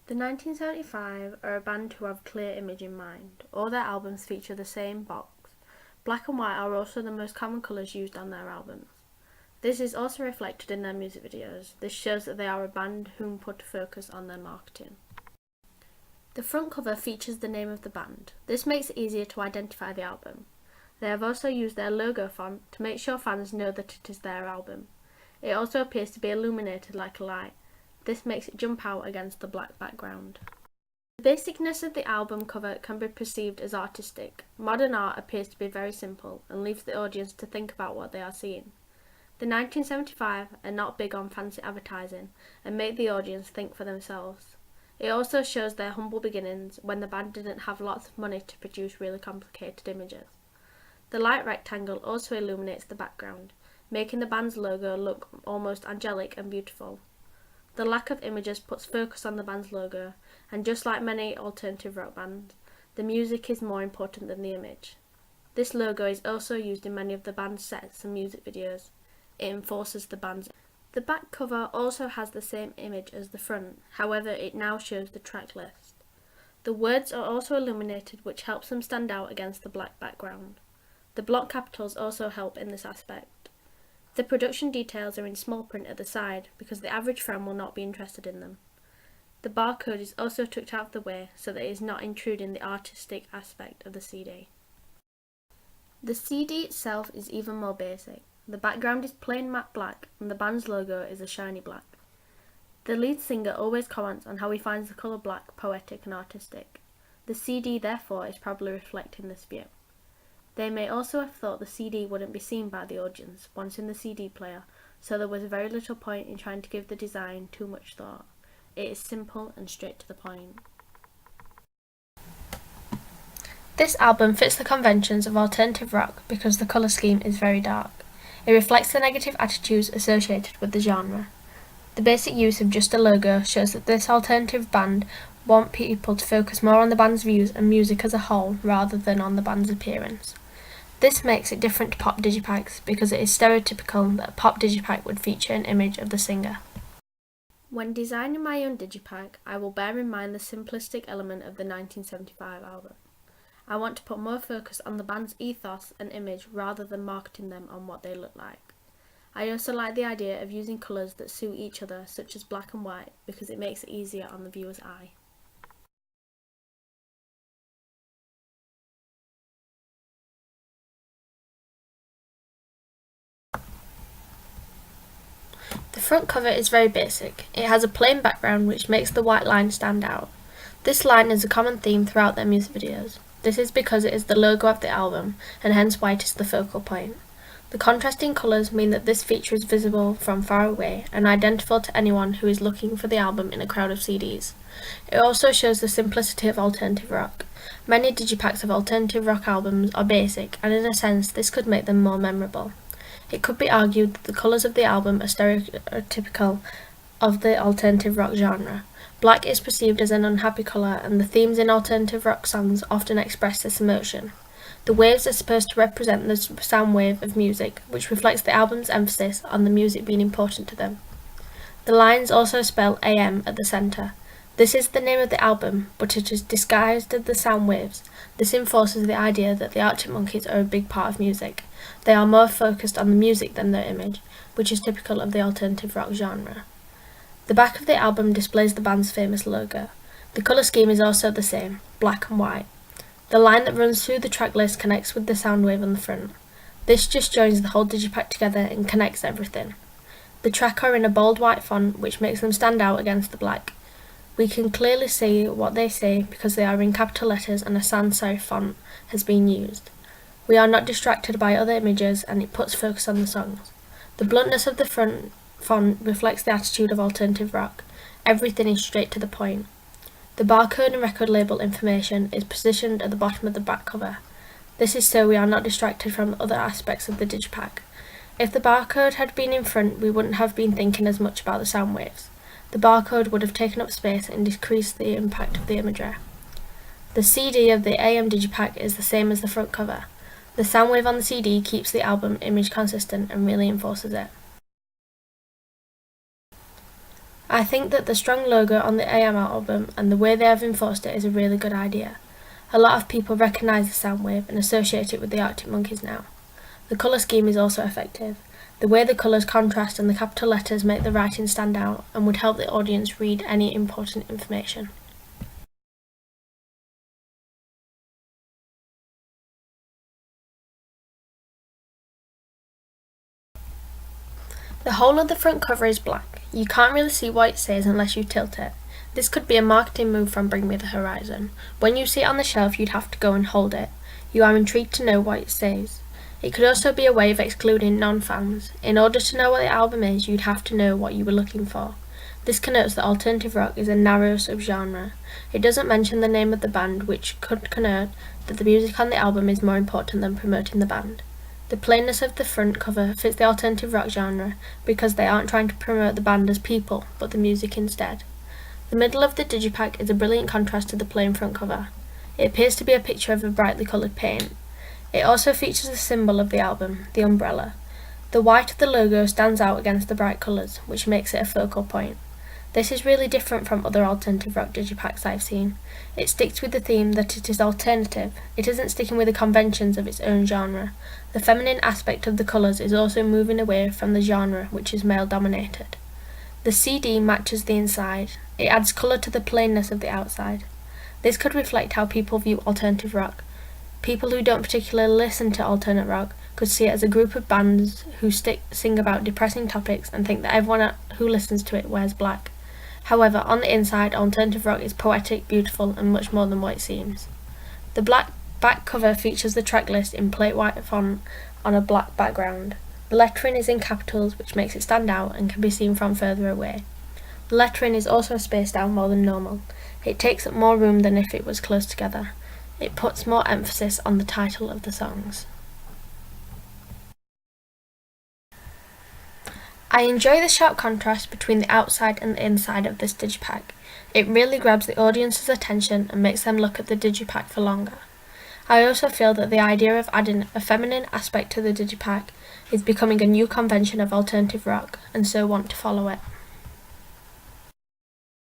The 1975 are a band who have a clear image in mind. All their albums feature the same box. Black and white are also the most common colours used on their albums. This is also reflected in their music videos. This shows that they are a band whom put focus on their marketing. The front cover features the name of the band. This makes it easier to identify the album. They have also used their logo font to make sure fans know that it is their album. It also appears to be illuminated like a light. This makes it jump out against the black background. The basicness of the album cover can be perceived as artistic. Modern art appears to be very simple and leaves the audience to think about what they are seeing. The 1975 are not big on fancy advertising and make the audience think for themselves. It also shows their humble beginnings when the band didn't have lots of money to produce really complicated images. The light rectangle also illuminates the background, making the band's logo look almost angelic and beautiful. The lack of images puts focus on the band's logo, and just like many alternative rock bands, the music is more important than the image. This logo is also used in many of the band's sets and music videos. It enforces the band's. The back cover also has the same image as the front, however it now shows the track list. The words are also illuminated, which helps them stand out against the black background. The block capitals also help in this aspect. The production details are in small print at the side because the average fan will not be interested in them. The barcode is also tucked out of the way so that it is not intruding the artistic aspect of the CD. The CD itself is even more basic. The background is plain matte black and the band's logo is a shiny black. The lead singer always comments on how he finds the colour black poetic and artistic. The CD therefore is probably reflecting this view. They may also have thought the CD wouldn't be seen by the audience once in the CD player, so there was very little point in trying to give the design too much thought. It is simple and straight to the point. This album fits the conventions of alternative rock because the colour scheme is very dark. It reflects the negative attitudes associated with the genre. The basic use of just a logo shows that this alternative band want people to focus more on the band's views and music as a whole rather than on the band's appearance. This makes it different to pop digipaks because it is stereotypical that a pop digipak would feature an image of the singer. When designing my own digipak, I will bear in mind the simplistic element of the 1975 album. I want to put more focus on the band's ethos and image rather than marketing them on what they look like. I also like the idea of using colours that suit each other, such as black and white, because it makes it easier on the viewer's eye. The front cover is very basic. It has a plain background which makes the white line stand out. This line is a common theme throughout their music videos. This is because it is the logo of the album, and hence white is the focal point. The contrasting colours mean that this feature is visible from far away and identifiable to anyone who is looking for the album in a crowd of CDs. It also shows the simplicity of alternative rock. Many digipaks of alternative rock albums are basic, and in a sense this could make them more memorable. It could be argued that the colours of the album are stereotypical of the alternative rock genre. Black is perceived as an unhappy colour, and the themes in alternative rock songs often express this emotion. The waves are supposed to represent the sound wave of music, which reflects the album's emphasis on the music being important to them. The lines also spell AM at the centre. This is the name of the album, but it is disguised as the sound waves. This enforces the idea that the Arctic Monkeys are a big part of music. They are more focused on the music than their image, which is typical of the alternative rock genre. The back of the album displays the band's famous logo. The colour scheme is also the same, black and white. The line that runs through the track list connects with the sound wave on the front. This just joins the whole digipak together and connects everything. The track are in a bold white font which makes them stand out against the black. We can clearly see what they say because they are in capital letters and a sans serif font has been used. We are not distracted by other images and it puts focus on the songs. The bluntness of the front font reflects the attitude of alternative rock. Everything is straight to the point. The barcode and record label information is positioned at the bottom of the back cover. This is so we are not distracted from other aspects of the digipak. If the barcode had been in front, we wouldn't have been thinking as much about the sound waves. The barcode would have taken up space and decreased the impact of the imagery. The CD of the AM digipak is the same as the front cover. The sound wave on the CD keeps the album image consistent and really enforces it. I think that the strong logo on the AM album and the way they have enforced it is a really good idea. A lot of people recognise the sound wave and associate it with the Arctic Monkeys now. The colour scheme is also effective. The way the colours contrast and the capital letters make the writing stand out and would help the audience read any important information. The whole of the front cover is black. You can't really see what it says unless you tilt it. This could be a marketing move from Bring Me the Horizon. When you see it on the shelf, you'd have to go and hold it. You are intrigued to know what it says. It could also be a way of excluding non-fans. In order to know what the album is, you'd have to know what you were looking for. This connotes that alternative rock is a narrow subgenre. It doesn't mention the name of the band, which could connote that the music on the album is more important than promoting the band. The plainness of the front cover fits the alternative rock genre because they aren't trying to promote the band as people, but the music instead. The middle of the digipak is a brilliant contrast to the plain front cover. It appears to be a picture of a brightly coloured paint. It also features the symbol of the album, the umbrella. The white of the logo stands out against the bright colours, which makes it a focal point. This is really different from other alternative rock digipaks I've seen. It sticks with the theme that it is alternative. It isn't sticking with the conventions of its own genre. The feminine aspect of the colours is also moving away from the genre, which is male dominated. The CD matches the inside. It adds colour to the plainness of the outside. This could reflect how people view alternative rock. People who don't particularly listen to alternate rock could see it as a group of bands who sing about depressing topics and think that everyone who listens to it wears black. However, on the inside, alternative rock is poetic, beautiful, and much more than what it seems. The black back cover features the track list in plate white font on a black background. The lettering is in capitals, which makes it stand out and can be seen from further away. The lettering is also spaced out more than normal. It takes up more room than if it was close together. It puts more emphasis on the title of the songs. I enjoy the sharp contrast between the outside and the inside of this digipak. It really grabs the audience's attention and makes them look at the digipak for longer. I also feel that the idea of adding a feminine aspect to the digipak is becoming a new convention of alternative rock, and so want to follow it.